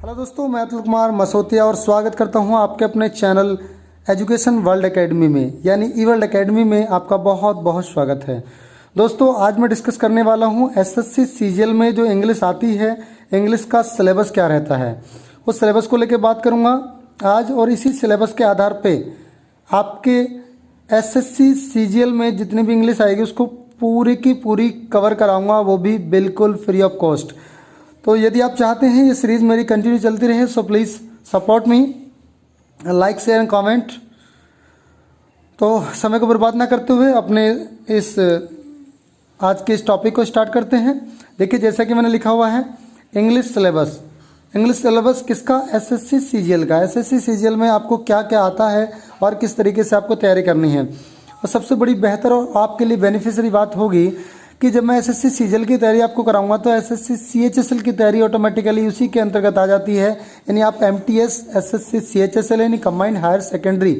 Hello दोस्तों, मैं अतुल कुमार मसोतिया और स्वागत करता हूं आपके अपने चैनल एजुकेशन वर्ल्ड एकेडमी में, यानी ई वर्ल्ड एकेडमी में आपका बहुत बहुत स्वागत है। दोस्तों, आज मैं डिस्कस करने वाला हूं एसएससी सीजीएल में जो इंग्लिश आती है, इंग्लिश का सिलेबस क्या रहता है, उस सिलेबस को लेकर बात करूंगा आज। और इसी सिलेबस के आधार पे आपके एसएससी सीजीएल में जितनी भी इंग्लिश आएगी उसको पूरी की पूरी कवर कराऊंगा, वो भी बिल्कुल फ्री ऑफ कॉस्ट। तो यदि आप चाहते हैं ये सीरीज़ मेरी कंटिन्यू चलती रहे, so please support me, like share and comment. तो समय को बर्बाद ना करते हुए अपने इस आज के इस टॉपिक को स्टार्ट करते हैं। देखिए, जैसा कि मैंने लिखा हुआ है इंग्लिश सिलेबस। इंग्लिश सिलेबस किसका? एसएससी सीजीएल का। एसएससी सीजीएल में आपको क्या क्या आता है और किस तरीके से आपको तैयारी करनी है। और सबसे बड़ी बेहतर और आपके लिए बेनिफिशियरी बात होगी कि जब मैं एसएससी सीजीएल की तैयारी आपको कराऊंगा तो एसएससी सीएचएसएल की तैयारी ऑटोमेटिकली उसी के अंतर्गत आ जाती है। यानी आप एमटीएस एसएससी सीएचएसएल यानी combined higher secondary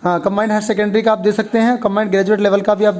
combined higher secondary का आप दे सकते हैं, कंबाइंड ग्रेजुएट लेवल का भी आप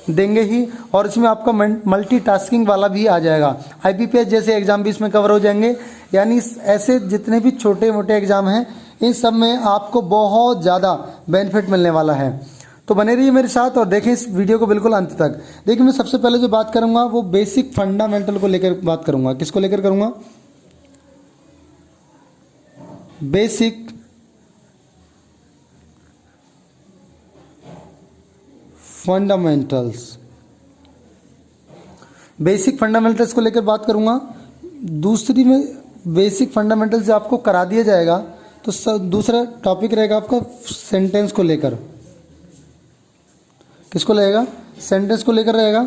देंगे ही, और इसमें आपका मल्टीटास्किंग वाला भी आ जाएगा। आईबीपीएस जैसे एग्जाम भी इसमें कवर हो जाएंगे। यानी ऐसे जितने भी छोटे मोटे एग्जाम हैं इन सब में आपको बहुत ज़्यादा बेनिफिट मिलने वाला है। तो बने रहिए मेरे साथ और देखें इस वीडियो को बिल्कुल अंत तक। देखिए, मैं सबसे पहले जो बात करूंगा वो बेसिक फंडामेंटल को लेकर बात करूंगा। किसको लेकर करूंगा? Basic fundamentals. बेसिक फंडामेंटल्स को लेकर बात करूंगा। दूसरी में बेसिक फंडामेंटल्स जो आपको करा दिया जाएगा, तो दूसरा टॉपिक रहेगा आपका सेंटेंस को लेकर। किसको लगेगा? सेंटेंस को लेकर रहेगा।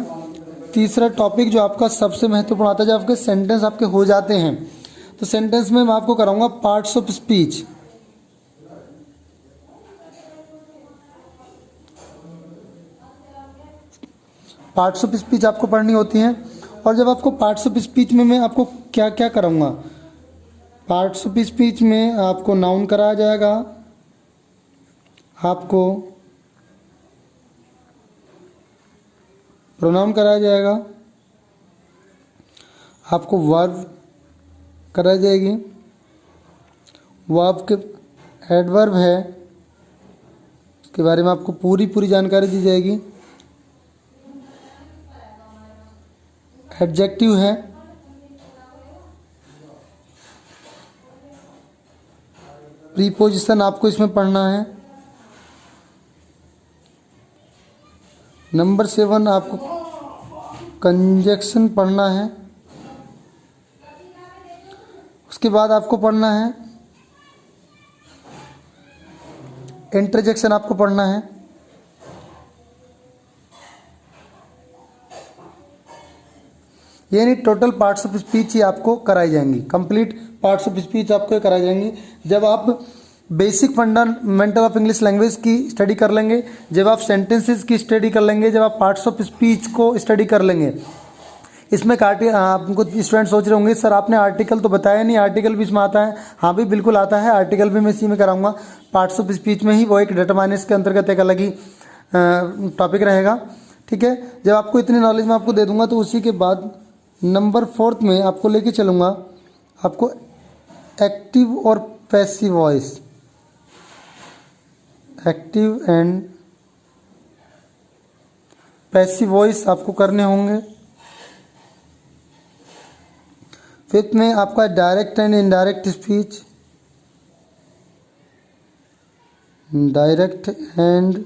तीसरा टॉपिक जो आपका सबसे महत्वपूर्ण आता है, जब आपके सेंटेंस आपके हो जाते हैं तो सेंटेंस में मैं आपको कराऊंगा parts of speech. Parts of speech आपको पढ़नी होती हैं। और जब आपको पार्ट्स ऑफ स्पीच में मैं आपको क्या क्या कराऊंगा, पार्ट्स ऑफ स्पीच में आपको नाउन कराया जाएगा, आपको प्रोनाउन कराया जाएगा, आपको वर्ब कराई जाएगी, वर्ब के एडवर्ब है उसके बारे में आपको पूरी जानकारी दी जाएगी, एडजेक्टिव है, प्रीपोजिशन आपको इसमें पढ़ना है। नंबर 7 आपको कंजक्शन पढ़ना है। उसके बाद आपको पढ़ना है इंटरजेक्शन, आपको पढ़ना है। यानी टोटल पार्ट्स ऑफ स्पीच ही आपको कराई जाएंगी। कंप्लीट पार्ट्स ऑफ स्पीच आपको कराई जाएंगी जब आप basic fundamental of English language की स्टडी कर लेंगे, जब आप सेंटेंसेस की स्टडी कर लेंगे, जब आप पार्ट्स ऑफ स्पीच को स्टडी कर लेंगे। इसमें आपको स्टूडेंट सोच रहे होंगे सर आपने आर्टिकल तो बताया नहीं, आर्टिकल भी इसमें आता है। हाँ भी बिल्कुल आता है, आर्टिकल भी मैं इसी में कराऊंगा। पार्ट्स ऑफ स्पीच में ही वो एक डिटरमाइनर्स के अंतर्गत एक अलग ही टॉपिक रहेगा। ठीक है, जब आपको इतनी नॉलेज मैं आपको दे दूंगा तो उसी के बाद नंबर 4 में आपको लेके चलूँगा आपको एक्टिव और passive voice, active and passive voice आपको करने होंगे। 5th में आपका direct and indirect speech, direct and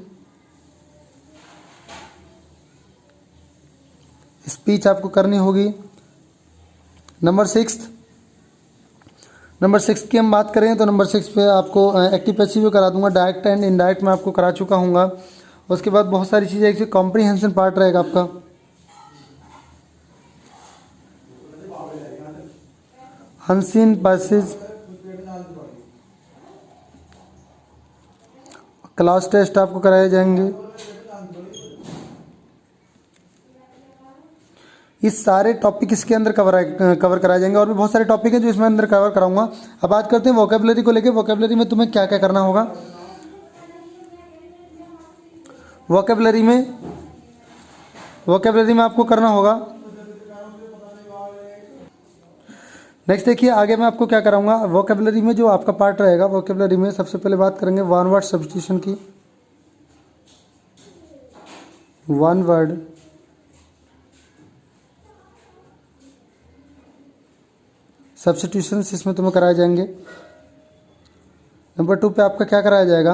speech आपको करनी होगी। नंबर 6 की हम बात करें तो नंबर 6 पे आपको एक्टिव पैसिव करा दूंगा, डायरेक्ट एंड इनडायरेक्ट में आपको करा चुका हूँगा। उसके बाद बहुत सारी चीज़ें, एक कॉम्प्रीहेंशन पार्ट रहेगा आपका, अनसीन पैसेज, क्लास टेस्ट आपको कराए जाएंगे। इस सारे टॉपिक इसके अंदर कवर कराए जाएंगे। और भी बहुत सारे टॉपिक हैं जो इसमें अंदर कवर कराऊंगा। अब बात करते हैं वोकैबुलरी को लेके। वोकैबुलरी में तुम्हें क्या क्या करना होगा? वोकैबुलरी में आपको करना होगा नेक्स्ट देखिए आगे मैं आपको क्या कराऊंगा, वोकेबलरी में जो आपका पार्ट रहेगा, वोकेबलरी में सबसे पहले बात करेंगे वन वर्ड सब्स्टिट्यूशन की। वन वर्ड सब्स्टिट्यूशन इसमें तुम्हें कराए जाएंगे। नंबर 2 पे आपका क्या कराया जाएगा,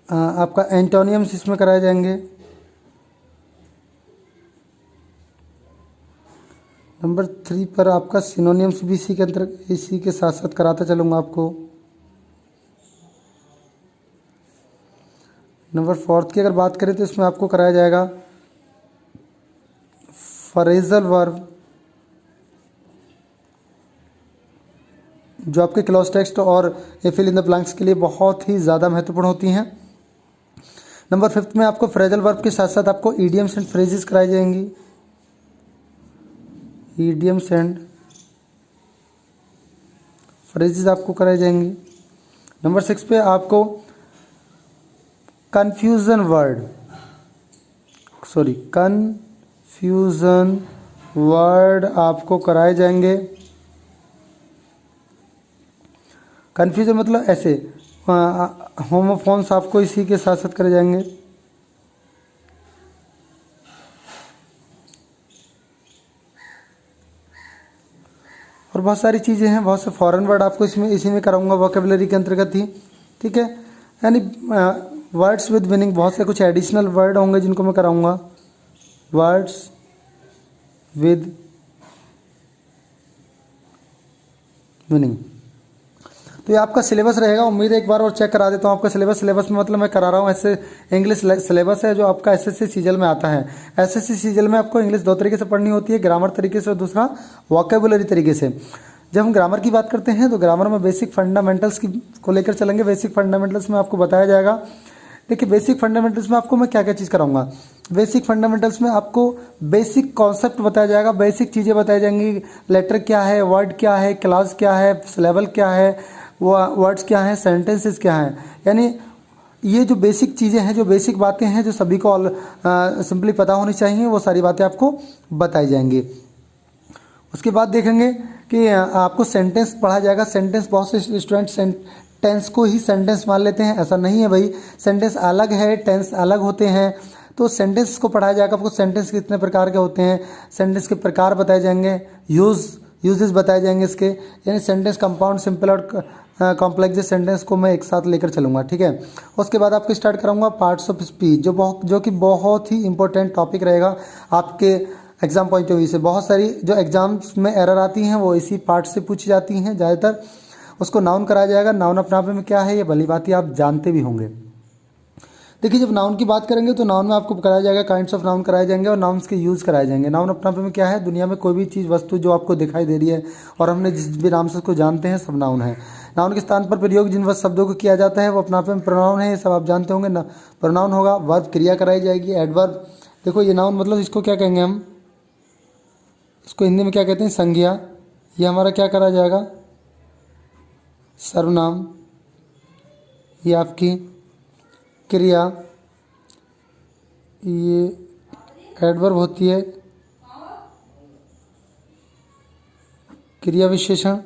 आपका एंटोनियम्स इसमें कराए जाएंगे। नंबर 3 पर आपका सिनोनियम्स भी इसी के अंदर इसी के साथ साथ कराता चलूँगा आपको। नंबर 4 की अगर बात करें तो इसमें आपको कराया जाएगा फ्रेजल वर्ब, जो आपके क्लॉज टेक्स्ट और फिल इन द ब्लैंक्स के लिए बहुत ही ज़्यादा महत्वपूर्ण होती हैं। नंबर 5 में आपको फ्रेजल वर्ब के साथ साथ आपको ईडियम्स एंड फ्रेजेस कराई जाएंगी। ईडियम्स एंड फ्रेजेस आपको कराई जाएंगी। नंबर 6 पे आपको कन्फ्यूज़न वर्ड आपको कराए जाएंगे। कन्फ्यूजन मतलब ऐसे होमोफोन्स आपको इसी के साथ साथ करे जाएंगे। और बहुत सारी चीज़ें हैं, बहुत से फॉरेन वर्ड आपको इसमें इसी में कराऊंगा वोकेबलरी के अंतर्गत ही, ठीक है। यानी वर्ड्स विद मीनिंग, बहुत से कुछ एडिशनल वर्ड होंगे जिनको मैं कराऊंगा। वर्ड्स विद मीनिंग, तो ये आपका सिलेबस रहेगा। उम्मीद है एक बार और चेक करा देता हूँ आपका सिलेबस में मतलब मैं करा रहा हूँ ऐसे इंग्लिश सिलेबस है जो आपका एसएससी सीजीएल में आता है। एसएससी सीजीएल में आपको इंग्लिश 2 तरीके से पढ़नी होती है, ग्रामर तरीके से और दूसरा वोकेबुलरी तरीके से। जब हम ग्रामर की बात करते हैं तो ग्रामर में बेसिक फंडामेंटल्स को लेकर चलेंगे। बेसिक फंडामेंटल्स में आपको बताया जाएगा। देखिए बेसिक फंडामेंटल्स में आपको मैं क्या क्या चीज़ कराऊंगा। बेसिक फंडामेंटल्स में आपको बेसिक कॉन्सेप्ट बताया जाएगा, बेसिक चीज़ें बताई जाएंगी। लेटर क्या है, वर्ड क्या है, क्लास क्या है, सिलेबल क्या है, वो वर्ड्स क्या हैं, सेंटेंसेस क्या हैं। यानी ये जो बेसिक चीज़ें हैं, जो बेसिक बातें हैं, जो सभी को सिंपली पता होनी चाहिए, वो सारी बातें आपको बताई जाएंगी। उसके बाद देखेंगे कि आपको सेंटेंस पढ़ा जाएगा। सेंटेंस, बहुत से स्टूडेंट टेंस को ही सेंटेंस मान लेते हैं, ऐसा नहीं है भाई। सेंटेंस अलग है, टेंस अलग होते हैं। तो सेंटेंस को पढ़ाया जाएगा आपको। सेंटेंस कितने प्रकार के होते हैं, सेंटेंस के प्रकार बताए जाएंगे, यूजेस बताए जाएंगे इसके। यानी सेंटेंस कंपाउंड, सिंपल और कॉम्प्लेक्स सेंटेंस को मैं एक साथ लेकर चलूँगा, ठीक है। उसके बाद आपको स्टार्ट कराऊंगा पार्ट्स ऑफ स्पीच, जो कि बहुत ही इंपॉर्टेंट टॉपिक रहेगा आपके एग्जाम पॉइंट ऑफ व्यू से। बहुत सारी जो एग्जाम्स में एरर आती हैं वो इसी पार्ट से पूछी जाती हैं ज़्यादातर। उसको नाउन कराया जाएगा। नाउन अपने आप में क्या है ये भली बात ही आप जानते भी होंगे। देखिए जब नाउन की बात करेंगे तो नाउन में आपको कराया जाएगा, काइंड्स ऑफ नाउन कराए जाएंगे और नाउन्स के यूज़ कराए जाएंगे। नाउन अपने आप में क्या है, दुनिया में कोई भी चीज़, वस्तु जो आपको दिखाई दे रही है और हमने जिस भी नाम से उसको जानते हैं, सब नाउन है। नाउन के स्थान पर प्रयोग जिन शब्दों को किया जाता है वो अपने आप में प्रोनाउन है, ये सब आप जानते होंगे ना। प्रोनाउन होगा, वर्ब क्रिया कराई जाएगी, एडवर्ब। देखो ये नाउन मतलब इसको क्या कहेंगे हम, इसको हिंदी में क्या कहते हैं, संज्ञा। ये हमारा क्या करा जाएगा, सर्वनाम। ये आपकी क्रिया, ये एडवर्ब होती है, क्रिया विशेषण।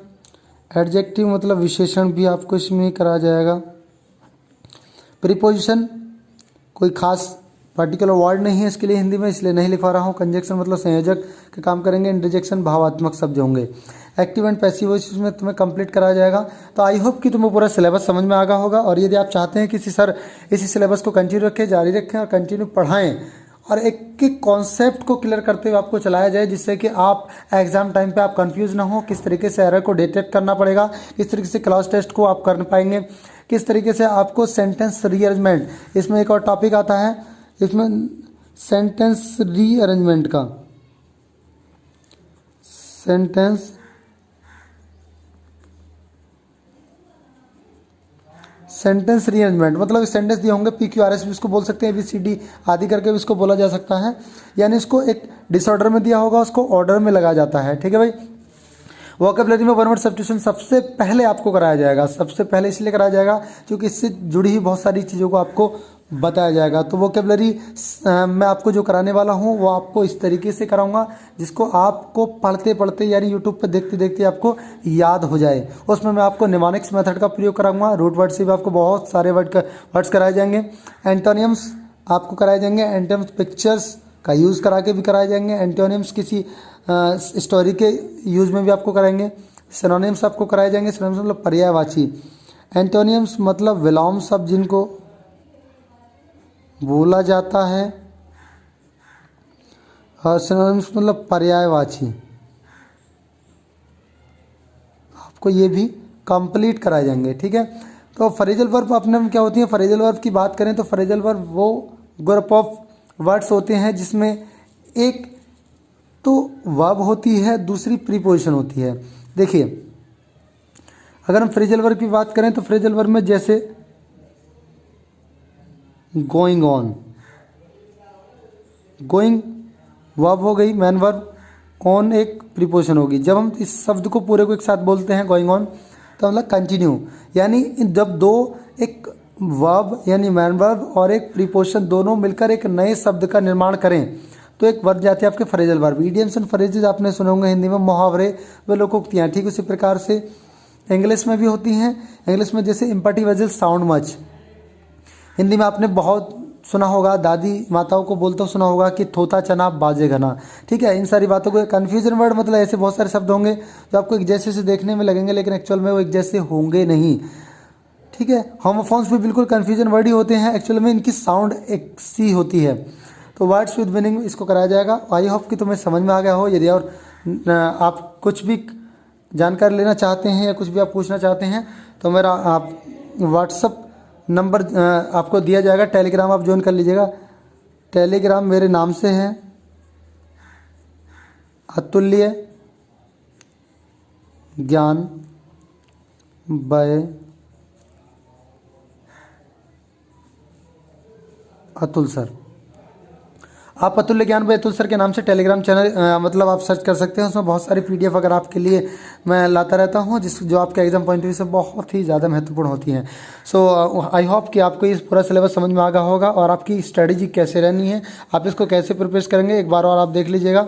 एडजेक्टिव मतलब विशेषण भी आपको इसमें करा जाएगा। प्रीपोजिशन कोई खास पार्टिकुलर वर्ड नहीं है इसके लिए हिंदी में, इसलिए नहीं लिखवा रहा हूँ। कंजक्शन मतलब संयोजक के काम करेंगे। इंटरजेक्शन भावात्मक शब्द होंगे। एक्टिव एंड पैसिव वॉइस में तुम्हें कंप्लीट कराया जाएगा। तो आई होप कि तुम्हें पूरा सिलेबस समझ में आ गया होगा। और यदि आप चाहते हैं कि सर इसी सिलेबस को कंटिन्यू रखें, जारी रखें और कंटिन्यू पढ़ाएं और एक एक कॉन्सेप्ट को क्लियर करते हुए आपको चलाया जाए, जिससे कि आप एग्जाम टाइम पे आप कंफ्यूज ना हो, किस तरीके से एरर को डिटेक्ट करना पड़ेगा, किस तरीके से क्लास टेस्ट को आप कर पाएंगे, किस तरीके से आपको सेंटेंस रीअरेंजमेंट, इसमें एक और टॉपिक आता है इसमें सेंटेंस रीअरेंजमेंट का, सेंटेंस रीअरेंजमेंट मतलब सेंटेंस दिए होंगे, PQRS भी इसको बोल सकते हैं, ABCD आदि करके भी इसको बोला जा सकता है। यानी इसको एक डिसऑर्डर में दिया होगा, उसको ऑर्डर में लगाया जाता है, ठीक है भाई। वोकैबुलरी में वन वर्ड सब्स्टिट्यूशन सबसे पहले आपको कराया जाएगा। सबसे पहले इसलिए कराया जाएगा क्योंकि इससे जुड़ी हुई बहुत सारी चीज़ों को आपको बताया जाएगा। तो वोकेबलरी मैं आपको जो कराने वाला हूँ वो आपको इस तरीके से कराऊंगा जिसको आपको पढ़ते पढ़ते यानी यूट्यूब पर देखते देखते आपको याद हो जाए। उसमें मैं आपको निमोनिक्स मेथड का प्रयोग कराऊंगा, रूट वर्ड से भी आपको बहुत सारे वर्ड्स कराए जाएंगे, एंटोनियम्स आपको कराए जाएंगे, एंटोनियम्स पिक्चर्स का यूज़ करा के भी कराए जाएंगे, एंटोनियम्स किसी स्टोरी के यूज़ में भी आपको कराएंगे, सिनोनिम्स आपको कराए जाएंगे। सिनोनिम्स मतलब पर्यायवाची, एंटोनियम्स मतलब विलोम शब्द जिनको बोला जाता है, और सिनोनिम्स मतलब पर्यायवाची। आपको ये भी कंप्लीट कराए जाएंगे, ठीक है। तो फ्रेजल वर्ब अपने में क्या होती है, फ्रेजल वर्ब की बात करें तो फ्रेजल वर्ब वो ग्रुप ऑफ वर्ड्स होते हैं जिसमें एक तो वर्ब होती है, दूसरी प्रीपोजिशन होती है। देखिए अगर हम फ्रेजल वर्ब की बात करें तो फ्रेजल वर्ब में जैसे गोइंग ऑन, गोइंग वर्ब हो गई मेन वर्ब, ऑन एक प्रीपोजिशन होगी। जब हम इस शब्द को पूरे को एक साथ बोलते हैं गोइंग ऑन तो मतलब कंटिन्यू, यानी जब दो एक वर्ब यानी मेन वर्ब और एक प्रीपोजिशन दोनों मिलकर एक नए शब्द का निर्माण करें तो एक वर्ब जाती है आपके phrasal verb. Idioms and phrases आपने सुने होंगे हिंदी में, मुहावरे व लोकोक्तियाँ, ठीक उसी प्रकार से इंग्लिश में भी होती हैं। इंग्लिश में जैसे empty vessel sound much, Hindi में आपने बहुत सुना होगा, दादी माताओं को बोलते सुना होगा कि थोथा चना बाजे घना, ठीक है। इन सारी बातों को कन्फ्यूजन वर्ड मतलब ऐसे बहुत सारे शब्द होंगे जो आपको एक जैसे से देखने में लगेंगे लेकिन एक्चुअल में वो एक जैसे होंगे नहीं, ठीक है। होमोफोन्स भी बिल्कुल कन्फ्यूजन वर्ड ही होते हैं, एक्चुअल में इनकी साउंड एक सी होती है। तो वर्ड्स विद मीनिंग इसको कराया जाएगा। आई होप कि तुम्हें समझ में आ गया हो। यदि और आप कुछ भी जानकारी लेना चाहते हैं या कुछ भी आप पूछना चाहते हैं तो मेरा आप व्हाट्सअप नंबर आपको दिया जाएगा, टेलीग्राम आप ज्वाइन कर लीजिएगा। टेलीग्राम मेरे नाम से है, अतुल्य ज्ञान बाय अतुल सर। आप अतुल्य ज्ञान बाय अतुल सर के नाम से टेलीग्राम चैनल मतलब आप सर्च कर सकते हैं। उसमें बहुत सारी पीडीएफ अगर आपके लिए मैं लाता रहता हूँ जो आपके एग्जाम पॉइंट ऑफ व्यू से बहुत ही ज़्यादा महत्वपूर्ण होती हैं। सो आई होप कि आपको इस पूरा सिलेबस समझ में आ गया होगा और आपकी स्ट्रेटजी कैसे रहनी है, आप इसको कैसे प्रिपेयर करेंगे एक बार और आप देख लीजिएगा।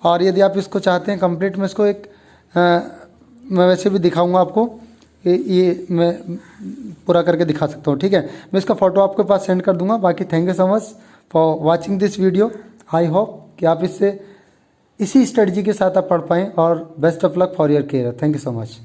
और यदि आप इसको चाहते हैं कंप्लीट, मैं इसको एक मैं वैसे भी दिखाऊँगा आपको, ये मैं पूरा करके दिखा सकता हूँ, ठीक है। मैं इसका फ़ोटो आपके पास सेंड कर दूंगा। बाकी thank you so much for watching this video. I hope कि आप इसी स्ट्रेटजी के साथ आप पढ़ पाएँ और best of luck for your career. Thank you so much.